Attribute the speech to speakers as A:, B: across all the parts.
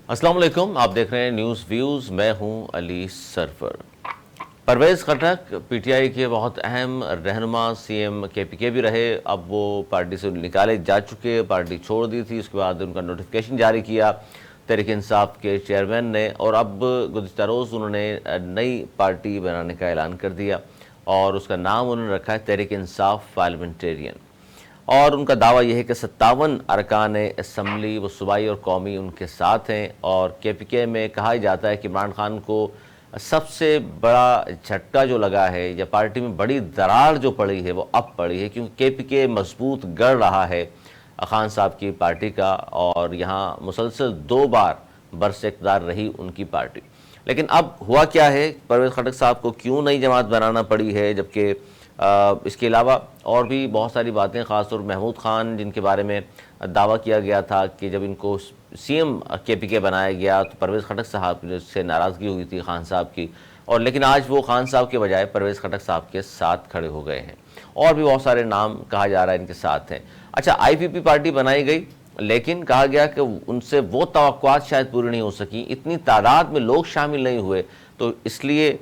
A: अस्सलाम वालेकुम, आप देख रहे हैं न्यूज़ व्यूज़। मैं हूं अली सरफर। परवेज़ खटक पीटीआई के बहुत अहम रहनुमा सीएम केपीके भी रहे। अब वो पार्टी से निकाले जा चुके, पार्टी छोड़ दी थी, उसके बाद उनका नोटिफिकेशन जारी किया तहरीक इंसाफ के चेयरमैन ने, और अब गुज़िश्ता रोज़ उन्होंने नई पार्टी बनाने का ऐलान कर दिया और उसका नाम उन्होंने रखा है तहरीक इंसाफ पार्लियामेंटेरियन। और उनका दावा यह है कि 57 अरकान असम्बली वो सूबाई और कौमी उनके साथ हैं। और केपीके में कहा जाता है कि इमरान खान को सबसे बड़ा झटका जो लगा है या पार्टी में बड़ी दरार जो पड़ी है वो अब पड़ी है, क्योंकि केपीके मजबूत गढ़ रहा है खान साहब की पार्टी का, और यहाँ मुसलसल 2 बार बरसे इक़्तिदार रही उनकी पार्टी। लेकिन अब हुआ क्या है, परवेज़ खटक साहब को क्यों नई जमात बनाना पड़ी है, जबकि इसके अलावा और भी बहुत सारी बातें, ख़ासतौर महमूद खान जिनके बारे में दावा किया गया था कि जब इनको सीएम केपीके बनाया गया तो परवेज़ खटक साहब से नाराज़गी हुई थी खान साहब की, और लेकिन आज वो खान साहब के बजाय परवेज़ खटक साहब के साथ खड़े हो गए हैं। और भी बहुत सारे नाम कहा जा रहा है इनके साथ हैं। अच्छा, आईपीपी पार्टी बनाई गई, लेकिन कहा गया कि उनसे वो तवक्कुआत शायद पूरी नहीं हो सकी, इतनी तादाद में लोग शामिल नहीं हुए, तो इसलिए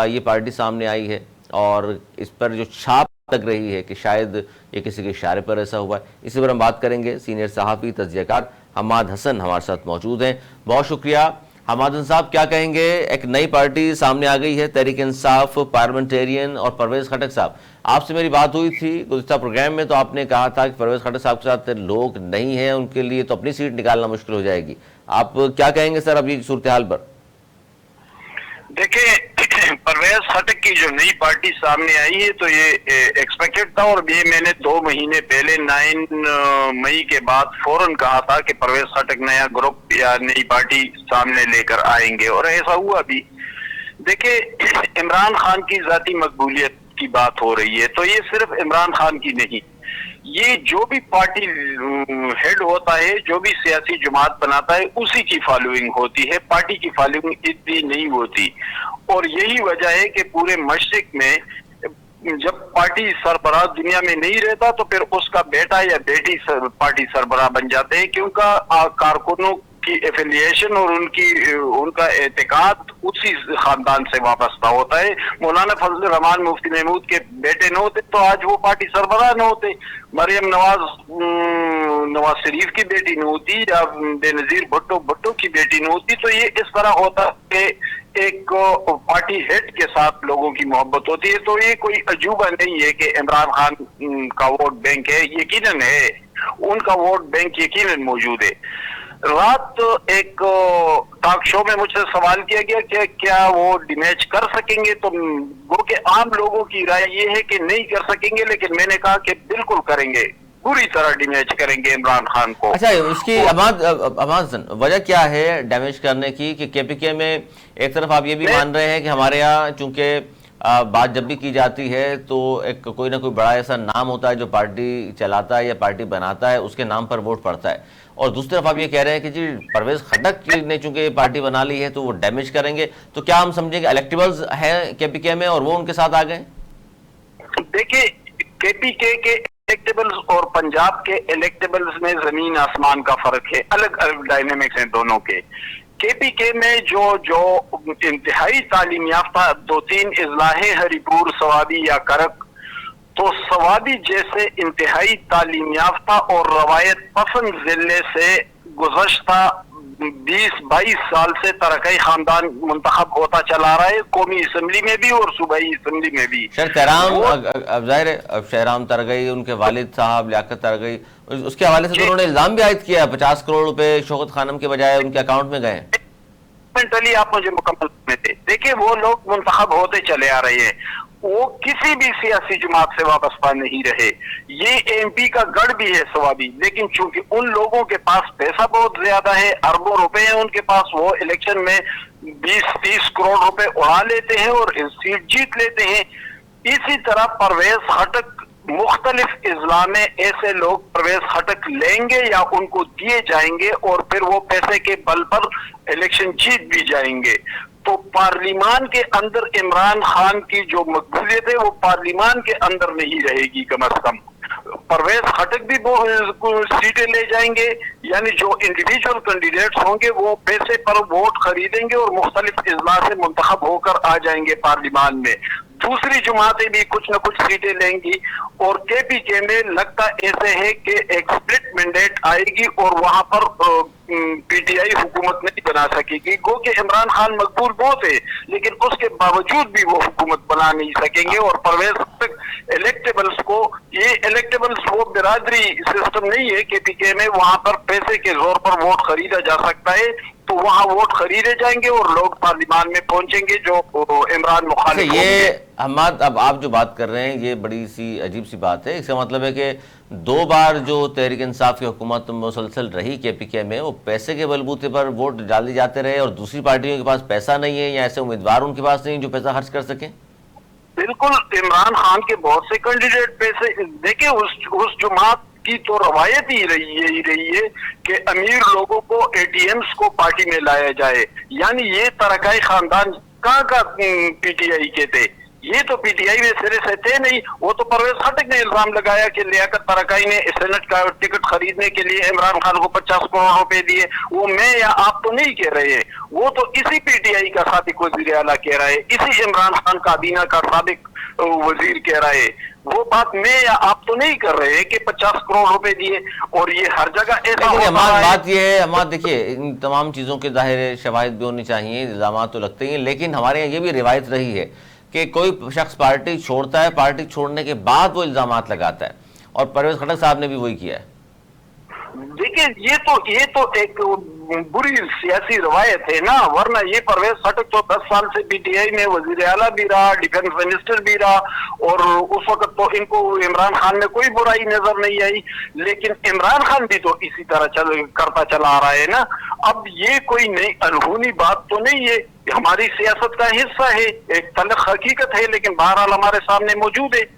A: ये पार्टी सामने आई है। और इस पर जो छाप लग रही है कि शायद ये किसी के इशारे पर ऐसा हुआ है, इसी पर हम बात करेंगे। सीनियर सहाफ़ी तज़कियाकार हमाद हसन हमारे साथ मौजूद हैं। बहुत शुक्रिया हमाद हसन साहब, क्या कहेंगे? एक नई पार्टी सामने आ गई है तहरीक इंसाफ पार्लियामेंटेरियन, और परवेज़ खटक साहब, आपसे मेरी बात हुई थी गुज़िश्ता प्रोग्राम में, तो आपने कहा था कि परवेज़ खटक साहब के साथ लोग नहीं हैं, उनके लिए तो अपनी सीट निकालना मुश्किल हो जाएगी। आप क्या कहेंगे सर अभी सूरत हाल पर?
B: देखिए, परवेज खटक की जो नई पार्टी सामने आई है तो ये एक्सपेक्टेड था, और ये मैंने 2 महीने पहले 9 मई के बाद फौरन कहा था कि परवेज खटक नया ग्रुप या नई पार्टी सामने लेकर आएंगे, और ऐसा हुआ भी। देखिए, इमरान खान की जाती मकबूलियत की बात हो रही है, तो ये सिर्फ इमरान खान की नहीं, ये जो भी पार्टी हेड होता है, जो भी सियासी जमात बनाता है, उसी की फॉलोइंग होती है, पार्टी की फॉलोइंग इतनी नहीं होती। और यही वजह है कि पूरे मशरिक में जब पार्टी सरबराह दुनिया में नहीं रहता तो फिर उसका बेटा या बेटी पार्टी सरबराह बन जाते हैं, क्योंकि कारकुनों की एफिलिएशन और उनका एतकाद उसी खानदान से वाबस्ता होता है। मौलाना फजल रहमान मुफ्ती महमूद के बेटे न होते तो आज वो पार्टी सरबराह न होते, मरियम नवाज शरीफ की बेटी न होती, या बेनजीर भुट्टो की बेटी न होती। तो ये इस तरह होता है, एक पार्टी हेड के साथ लोगों की मोहब्बत होती है। तो ये कोई अजूबा नहीं है कि इमरान खान का वोट बैंक है, यकीनन है, उनका वोट बैंक यकीनन मौजूद है। रात एक टॉक शो में मुझसे सवाल किया गया कि क्या वो डिमैच कर सकेंगे, तो वो कि आम लोगों की राय ये है कि नहीं कर सकेंगे, लेकिन मैंने कहा कि बिल्कुल करेंगे, पूरी तरह डैमेज करेंगे इमरान खान को।
A: अच्छा, उसकी हमाद वजह क्या है डैमेज करने की? कि केपीके में एक तरफ आप ये भी मान रहे हैं कि हमारे यहाँ चूंकि बात जब भी की जाती है तो एक कोई ना कोई बड़ा ऐसा नाम होता है जो पार्टी चलाता है या पार्टी बनाता है, उसके नाम पर वोट पड़ता है, और दूसरी तरफ आप ये कह रहे हैं कि जी परवेज़ खटक ने चूंकि पार्टी बना ली है तो वो डैमेज करेंगे, तो क्या हम समझेंगे इलेक्टेबल्स हैं केपीके में और वो उनके साथ आ गए?
B: देखिए, केपीके के इलेक्टेबल्स और पंजाब के इलेक्टेबल्स में जमीन आसमान का फर्क है, अलग अलग डायनेमिक्स हैं दोनों के। केपीके में जो इंतहाई तालीम याफ्ता 2-3 इजलाहे हरिपुर, सवाबी या करक, तो सवाबी जैसे इंतहाई तालीम याफ्ता और रवायत पसंद जिले से गुज़श्ता 20-22 साल से तरक्की खानदान मुंतखब होता चला रहा है, कौमी असम्बली में भी और सूबाई असम्बली में भी।
A: शहराम तरगई, उनके वालिद साहब लियाकत तरगई, उसके हवाले से तो उन्होंने इल्जाम भी आयद किया 50 करोड़ रुपए शौकत खानम के बजाय उनके अकाउंट में गए।
B: आप मुझे मुकम्मल में थे, देखिए वो लोग मुंतखब होते चले आ रहे हैं, वो किसी भी सियासी जमात से वाबस्ता नहीं रहे। ये एमपी का गढ़ भी है सवाबी, लेकिन चूंकि उन लोगों के पास पैसा बहुत ज्यादा है, अरबों रुपए हैं उनके पास, वो इलेक्शन में 20-30 करोड़ रुपए उड़ा लेते हैं और सीट जीत लेते हैं। इसी तरह परवेज खटक मुख्तलिफ इजला में ऐसे लोग परवेज खटक लेंगे या उनको दिए जाएंगे और फिर वो पैसे के बल पर इलेक्शन जीत भी जाएंगे। तो पार्लिमान के अंदर इमरान खान की जो मकबूलियत है वो पार्लिमान के अंदर नहीं रहेगी, कम अज कम परवेज खटक भी वो सीटें ले जाएंगे, यानी जो इंडिविजुअल कैंडिडेट्स होंगे वो पैसे पर वोट खरीदेंगे और मुख्तलिफ इजलास से मुंतखब होकर आ जाएंगे पार्लिमान में। दूसरी जमातें भी कुछ न कुछ सीटें लेंगी और केपीके में लगता ऐसे है कि एक स्प्लिट मैंडेट आएगी और वहां पर पीटीआई हुकूमत नहीं बना सकेगी। गो कि इमरान खान मकबूल बहुत है, लेकिन उसके बावजूद भी वो हुकूमत बना नहीं सकेंगे। और परवेज इलेक्टेबल्स को, ये इलेक्टेबल्स वो बिरादरी सिस्टम नहीं है केपीके में, वहां पर पैसे के जोर पर वोट खरीदा जा सकता है, तो वहां वोट खरीदे जाएंगे और लोग पार्लियामान में पहुंचेंगे जो इमरान मुखालिफ
A: ये हमाद, अब आप जो बात कर रहे हैं ये बड़ी सी अजीब सी बात है। इसका मतलब है कि 2 बार जो तहरीक इंसाफ की हुकूमत मुसलसल रही केपीके में, वो पैसे के बलबूते पर वोट डाले जाते रहे और दूसरी पार्टियों के पास पैसा नहीं है या ऐसे उम्मीदवार उनके पास नहीं जो पैसा खर्च कर सकें।
B: बिल्कुल, इमरान खान के बहुत से कैंडिडेट पैसे, देखिए उस जमात की तो रवायत ही रही है कि अमीर लोगों को एटीएम्स को पार्टी में लाया जाए, यानी ये तरकाई खानदान कहाँ का पीटीआई के थे, ये तो पीटीआई में सिरे से थे नहीं। वो तो परवेज खटक ने इल्जाम लगाया कि लियाकत तरकाई ने सेनेट का टिकट खरीदने के लिए इमरान खान को 50 करोड़ रुपए दिए। वो मैं या आप तो नहीं कह रहे हैं, वो तो इसी पीटीआई का साबिक वजीर आला कह रहा है, इसी इमरान खान काबीना का साबिक वजीर कह रहा है। वो बात मैं या आप तो नहीं कर रहे हैं कि 50 करोड़ रुपए दिए, और ये हर जगह ऐसा होता है।
A: बात ये है हमारे, देखिए इन तमाम चीज़ों के ज़ाहिर शवाहिद भी होनी चाहिए, इल्ज़ाम तो लगते ही हैं, लेकिन हमारे यहाँ ये भी रिवायत रही है कि कोई शख्स पार्टी छोड़ता है, पार्टी छोड़ने के बाद वो इल्ज़ामात लगाता है, और परवेज खटक साहब ने भी वही किया है।
B: देखिए ये तो एक बुरी सियासी रवायत है ना, वरना ये परवेज खटक तो 10 साल से पीटीआई में वजीर आला भी रहा, डिफेंस मिनिस्टर भी रहा, और उस वक्त तो इनको इमरान खान में कोई बुराई नजर नहीं आई, लेकिन इमरान खान भी तो इसी तरह करता चला आ रहा है ना। अब ये कोई नई अनहोनी बात तो नहीं है, हमारी सियासत का हिस्सा है, एक तल्ख हकीकत है, लेकिन बहरहाल हमारे सामने मौजूद है।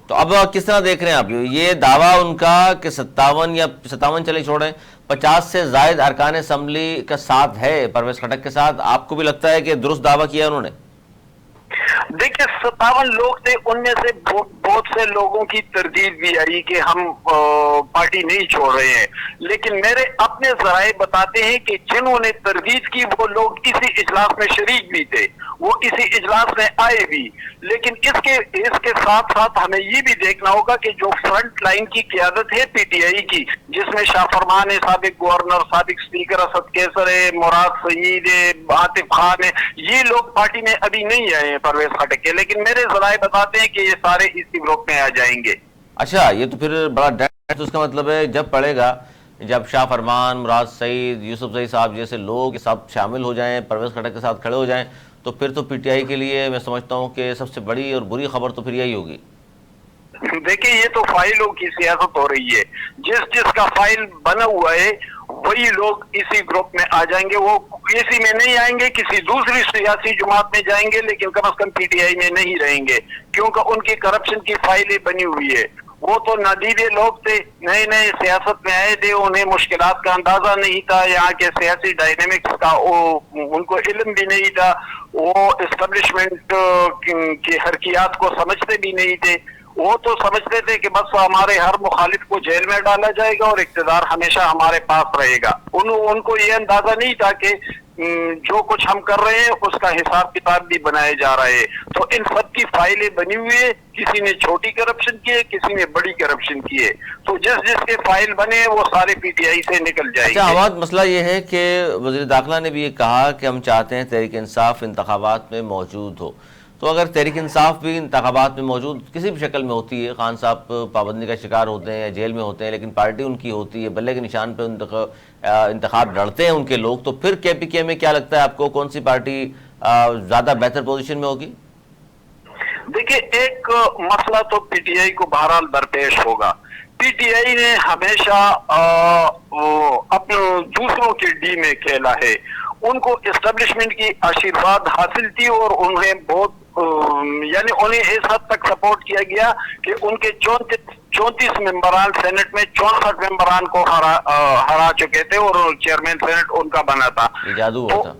A: तो अब किस तरह देख रहे हैं आप ये दावा उनका कि 57 चले छोड़ें 50 से जायद अरकान असम्बली का साथ है परवेज खटक के साथ, आपको भी लगता है कि दुरुस्त दावा किया उन्होंने?
B: देखिए 57 लोग थे, उनमें से बहुत से लोगों की तरदीद भी आई कि हम पार्टी नहीं छोड़ रहे हैं, लेकिन मेरे अपने जराए बताते हैं कि जिन्होंने तरदीद की वो लोग इसी इजलास में शरीक भी थे, वो इसी इजलास में आए भी। लेकिन इसके साथ साथ हमें ये भी देखना होगा कि जो फ्रंट लाइन की क़यादत है पीटीआई की, जिसमें शाह फरमान है, साबिक गवर्नर, साबिक स्पीकर असद कैसर है, मुराद सईद है, आतिफ खान है, ये लोग पार्टी में अभी नहीं आए हैं परवेज खटक के, लेकिन मेरे जराए बताते हैं कि ये सारे इसी ग्रुप में आ जाएंगे।
A: अच्छा, ये तो फिर बड़ा डर, तो उसका मतलब है जब पड़ेगा, जब शाह फरमान, मुराद सईद, यूसुफ जई साहब जैसे लोग सब शामिल हो जाएं, परवेज खटक के साथ खड़े हो जाएं, तो फिर तो पीटीआई के लिए मैं समझता हूं कि सबसे बड़ी और बुरी खबर तो फिर यही होगी।
B: देखिए ये तो फाइलों की सियासत हो रही है, जिसका फाइल बना हुआ है वही लोग इसी ग्रुप में आ जाएंगे, वो इसी में नहीं आएंगे, किसी दूसरी सियासी जमात में जाएंगे, लेकिन कम से कम पीटीआई में नहीं रहेंगे, क्योंकि उनकी करप्शन की फाइलें बनी हुई है। वो तो नादीदे लोग थे, नए नए सियासत में आए थे, उन्हें मुश्किलात का अंदाजा नहीं था, यहाँ के सियासी डायनेमिक्स का उनको इल्म भी नहीं था, वो एस्टेब्लिशमेंट की हरकियात को समझते भी नहीं थे। वो तो समझते थे कि बस हमारे हर मुखालिफ को जेल में डाला जाएगा और इक़्तिदार हमेशा हमारे पास रहेगा। उनको ये अंदाजा नहीं था कि जो कुछ हम कर रहे हैं उसका हिसाब किताब भी बनाया जा रहा है। तो इन सब की फाइलें बनी हुई है, किसी ने छोटी करप्शन की है, किसी ने बड़ी करप्शन की है, तो जिसके फाइल बने वो सारे पीटीआई से निकल जाएंगे।
A: अच्छा हमाद, मसला ये है कि वज़ीर दाखिला ने भी ये कहा कि हम चाहते हैं तहरीक इंसाफ इंतखाबात में मौजूद हो, तो अगर तहरीक इंसाफ भी इंतखाबात में मौजूद किसी भी शक्ल में होती है, खान साहब पाबंदी का शिकार होते हैं या जेल में होते हैं, लेकिन पार्टी उनकी होती है, बल्ले के निशान पर इंतखाब लड़ते हैं उनके लोग, तो फिर केपीके में क्या लगता है आपको कौन सी पार्टी ज़्यादा बेहतर पोजीशन में होगी?
B: देखिए एक मसला तो पीटीआई को बहरहाल दरपेश होगा। पीटीआई ने हमेशा अपने दूसरों के डी में खेला है, उनको एस्टेब्लिशमेंट की आशीर्वाद हासिल थी और उन्हें बहुत यानी उन्हें इस हद तक सपोर्ट किया गया कि उनके 34 मेंबरान सेनेट में 64 मेंबरान को हरा चुके थे और चेयरमैन सेनेट उनका बना था।
A: जादू हुआ था।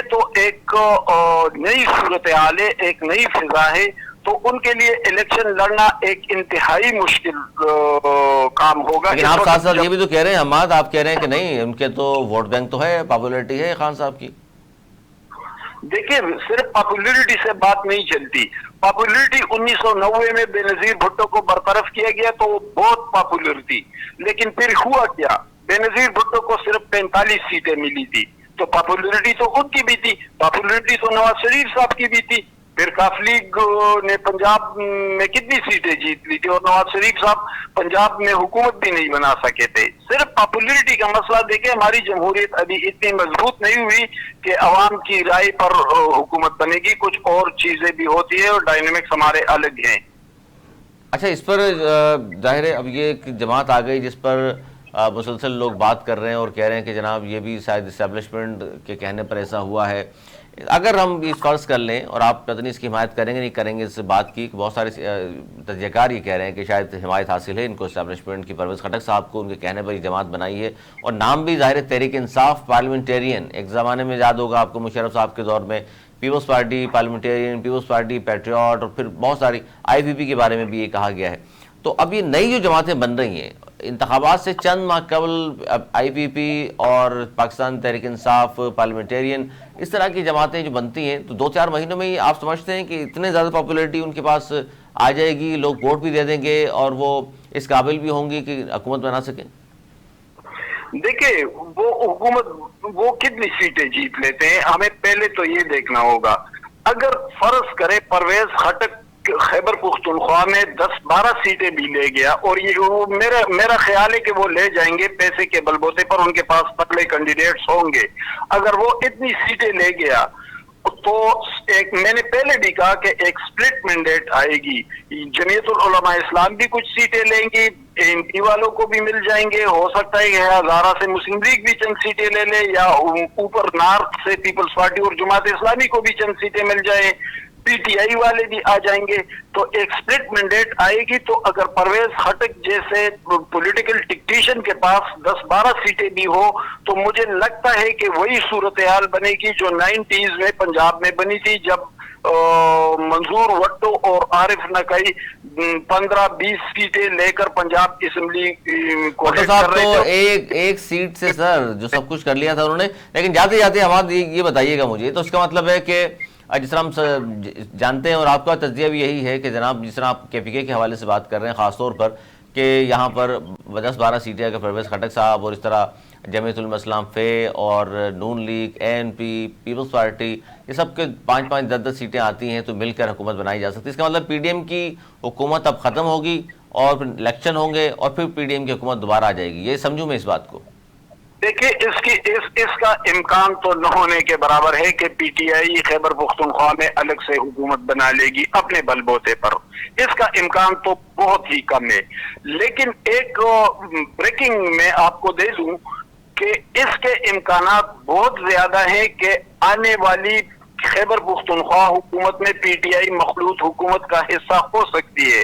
B: तो एक नई सूरत हाल है, एक नई फिजा है, تو ان کے لیے الیکشن لڑنا ایک انتہائی مشکل کام ہوگا.
A: لیکن آپ ساتھ ساتھ یہ بھی تو کہہ رہے ہیں حماد، آپ کہہ رہے ہیں کہ نہیں ان کے تو ووٹ بینک تو ہے، پاپولرٹی ہے خان صاحب کی.
B: دیکھیں صرف پاپولرٹی سے بات نہیں چلتی. پاپولرٹی 1990 میں بے نظیر بھٹو کو برطرف کیا گیا تو وہ بہت پاپولر تھی، لیکن پھر ہوا کیا؟ بے نظیر بھٹو کو صرف 45 سیٹیں ملی تھی، تو پاپولرٹی تو خود کی بھی تھی، پاپولرٹی تو نواز شریف صاحب کی بھی تھی. پھر کاف لیگ نے پنجاب میں کتنی سیٹیں جیت لی تھی اور نواز شریف صاحب پنجاب میں حکومت بھی نہیں بنا سکے تھے. صرف پاپولرٹی کا مسئلہ دیکھیں، ہماری جمہوریت ابھی اتنی مضبوط نہیں ہوئی کہ عوام کی رائے پر حکومت بنے گی. کچھ اور چیزیں بھی ہوتی ہیں اور ڈائنامکس ہمارے الگ ہیں.
A: اچھا، اس پر ظاہر ہے اب یہ ایک جماعت آ گئی جس پر مسلسل لوگ بات کر رہے ہیں اور کہہ رہے ہیں کہ جناب یہ بھی شاید اسٹیبلشمنٹ کے کہنے پر ایسا ہوا ہے. اگر ہم اس فرض کر لیں، اور آپ پتہ نہیں اس کی حمایت کریں گے نہیں کریں گے اس بات کی، بہت سارے تجزیہ کار یہ کہہ رہے ہیں کہ شاید حمایت حاصل ہے ان کو اسٹیبلشمنٹ کی، پرویز خٹک صاحب کو ان کے کہنے پر یہ جماعت بنائی ہے، اور نام بھی ظاہر تحریک انصاف پارلیمنٹیرین. ایک زمانے میں یاد ہوگا آپ کو مشرف صاحب کے دور میں peoples party parliamentarian, peoples party patriot, اور پھر بہت ساری IPP کے بارے میں بھی یہ کہا گیا ہے. تو اب یہ نئی جو جماعتیں بن رہی ہیں، انتخابات سے چند ماہ قبل IPP اور پاکستان تحریک انصاف پارلیمنٹیرین، اس طرح کی جماعتیں جو بنتی ہیں تو 2-4 مہینوں میں ہی آپ سمجھتے ہیں کہ اتنے زیادہ پاپولیرٹی ان کے پاس آ جائے گی، لوگ ووٹ بھی دے دیں گے اور وہ اس قابل بھی ہوں گی کہ حکومت بنا سکیں؟
B: دیکھیں وہ حکومت وہ کتنی سیٹیں جیت لیتے ہیں، ہمیں پہلے تو یہ دیکھنا ہوگا. اگر فرض کرے پرویز خٹک خیبر پختونخوا میں 10-12 سیٹیں بھی لے گیا، اور یہ میرا خیال ہے کہ وہ لے جائیں گے پیسے کے بل بوتے پر، ان کے پاس پتلے کینڈیڈیٹس ہوں گے. اگر وہ اتنی سیٹیں لے گیا تو میں نے پہلے بھی کہا کہ ایک سپلٹ مینڈیٹ آئے گی. جمعیت العلماء اسلام بھی کچھ سیٹیں لیں گی، MP والوں کو بھی مل جائیں گے، ہو سکتا ہے کہ ہزارہ سے مسلم لیگ بھی چند سیٹیں لے لے، یا اوپر نارتھ سے پیپلز پارٹی اور جماعت اسلامی کو بھی چند سیٹیں مل جائیں، PTI والے بھی آ جائیں گے، تو ایک سپلٹ مینڈیٹ آئے گی. تو اگر پرویز خٹک جیسے پولیٹیکل ٹکٹیشن کے پاس 10-12 سیٹیں بھی ہو تو مجھے لگتا ہے کہ وہی صورتحال بنے گی جو 90s میں پنجاب میں بنی تھی، جب منظور وٹو اور عارف نقوی 15-20 سیٹیں لے کر پنجاب اسمبلی کو
A: وٹو صاحب تو ایک سیٹ سے سر جو سب کچھ کر لیا تھا انہوں نے. لیکن جاتے جاتے حماد یہ بتائیے گا مجھے، تو اس کا مطلب ہے کہ جس طرح ہم جانتے ہیں اور آپ کا تجزیہ بھی یہی ہے کہ جناب جس طرح آپ KPK کے حوالے سے بات کر رہے ہیں خاص طور پر کہ یہاں پر 10-12 سیٹیں اگر پرویز خٹک صاحب اور اس طرح جمعیت العلماء اسلام فے اور نون لیگ، ANP، پیپلز پارٹی، یہ سب کے 5-5-10 سیٹیں آتی ہیں تو مل کر حکومت بنائی جا سکتی ہے. اس کا مطلب PDM کی حکومت اب ختم ہوگی اور پھر الیکشن ہوں گے اور پھر PDM کی حکومت دوبارہ آ جائے گی. یہ سمجھوں میں اس بات کو؟
B: دیکھیں اس کا امکان تو نہ ہونے کے برابر ہے کہ PTI خیبر پختونخوا میں الگ سے حکومت بنا لے گی اپنے بل بوتے پر. اس کا امکان تو بہت ہی کم ہے. لیکن ایک بریکنگ میں آپ کو دے دوں کہ اس کے امکانات بہت زیادہ ہیں کہ آنے والی خیبر پختونخوا حکومت میں PTI مخلوط حکومت کا حصہ ہو سکتی ہے.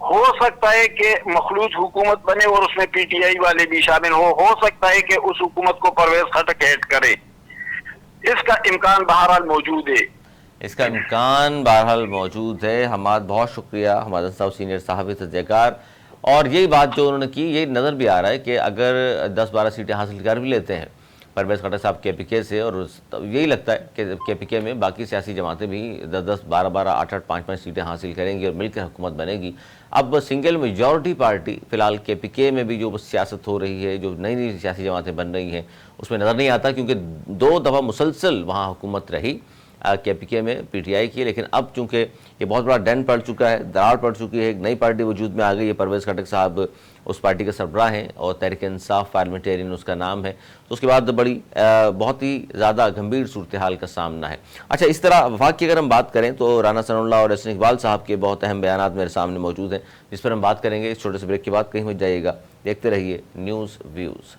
B: ہو سکتا ہے کہ مخلوط حکومت بنے اور اس میں PTI والے بھی شامل ہو سکتا ہے کہ اس حکومت کو پرویز خٹک ایڈ کرے. اس کا امکان بہرحال موجود ہے.
A: اس کا امکان بہرحال موجود ہے. حماد بہت شکریہ، حماد صاحب سینئر صحافی تجزیہ کار. اور یہی بات جو انہوں نے کی، یہ نظر بھی آ رہا ہے کہ اگر 10-12 سیٹیں حاصل کر بھی لیتے ہیں پرویز خٹک صاحب KPK سے، اور یہی لگتا ہے کہ KPK میں باقی سیاسی جماعتیں بھی 10-10, 12-12, 8-8, 5-5 سیٹیں حاصل کریں گی اور مل کر حکومت بنے گی. اب سنگل میجورٹی پارٹی فی الحال KPK میں بھی جو سیاست ہو رہی ہے، جو نئی سیاسی جماعتیں بن رہی ہیں، اس میں نظر نہیں آتا، کیونکہ 2 دفعہ مسلسل وہاں حکومت رہی KPK میں PTI کی. لیکن اب چونکہ یہ بہت بڑا ڈین پڑ چکا ہے، دراڑ پڑ چکی ہے، ایک نئی پارٹی وجود میں آ گئی ہے. پرویز خٹک صاحب اس پارٹی کے سربراہ ہیں اور تحریک انصاف پارلیمنٹیرین اس کا نام ہے. تو اس کے بعد بڑی بہت ہی زیادہ گمبھیر صورتحال کا سامنا ہے. اچھا، اس طرح وفاق کی اگر ہم بات کریں تو رانا ثناء اللہ اور احسن اقبال صاحب کے بہت اہم بیانات میرے سامنے موجود ہیں، جس پر ہم بات کریں گے. اس چھوٹے سے بریک کے بعد کہیں مت جائیے گا، دیکھتے رہیے نیوز ویوز.